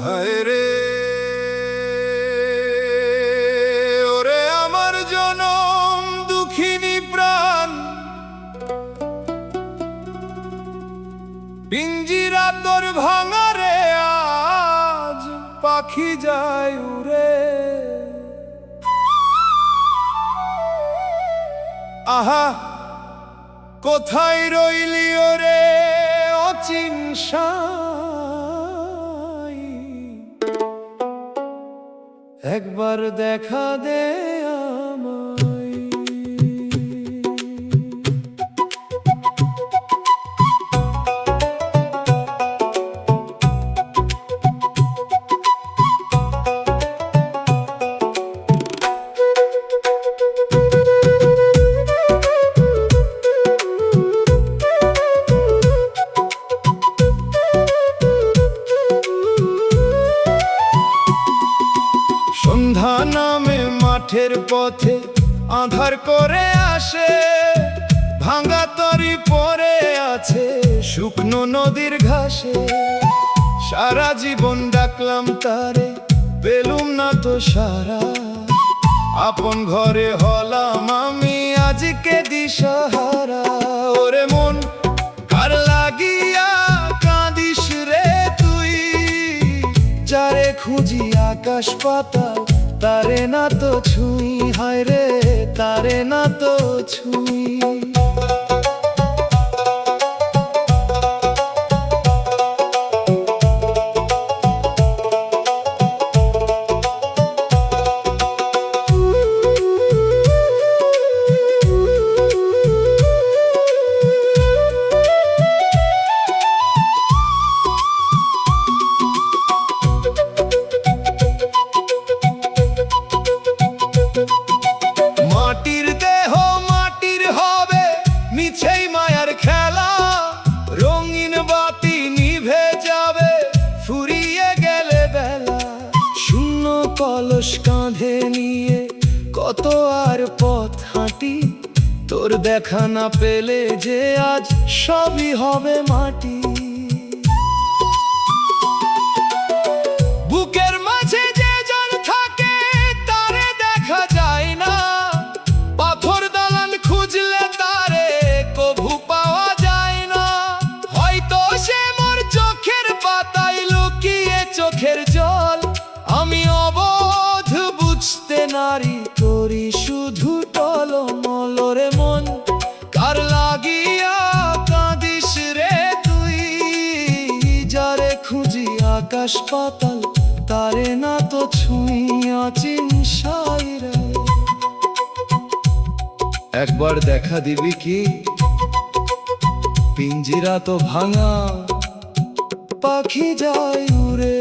হায় রে ওরে আমার জনম দুঃখিনী প্রাণ, পিঞ্জিরা তোর ভাঙা রে আজ পাখি যায় উড়ে। আহা কোথায় রইলি ওরে অচিন সাই, একবার দেখা দে আমায়। সন্ধ্যা নামে মাঠের পথে আঁধার করে আসে, ভাঙা তরি পড়ে আছে শুকনো নদীর ঘাসে। সারা জীবন ডাকলাম তারে, পেলুম না তো সারা, আপন ঘরে হলাম আমি আজকে দিশাহারা। ওরে মন কার লাগিয়া কাঁদিস রে তুই, যারে খুঁজি আকাশ পাতাল তারে না তো ছুঁই, হায় রে তারে না তো ছুঁই। মাটির দেহ মাটির হবে মিছেই মায়ার খেলা, রঙিন বাতি নিভে যাবে ফুরিয়ে গেলে বেলা। শূন্য কলস কাঁধে নিয়ে কত আর পথ হাঁটি, তোর দেখা না পেলে যে আজ সবই হবে মাটি। বুকের মাঝে যে জন থাকে তারে দেখা যায় না, পাথর দালান খুঁজলে তারে কভু পাওয়া যায় না। হয়তো সে মোর চোখের পাতায় লুকিয়ে চোখের জল, আমি অবোধ বুঝতে নারী করি শুধু টলমল। রে মন কার লাগিয়া কাঁদিস রে তুই, যারে খুঁজি আকাশ পাতাল তারে না তো ছুঁই অচিন সাইরে। একবার দেখা দিবি কি, পিঞ্জিরা তো ভাঙা পাখি যায় উড়ে।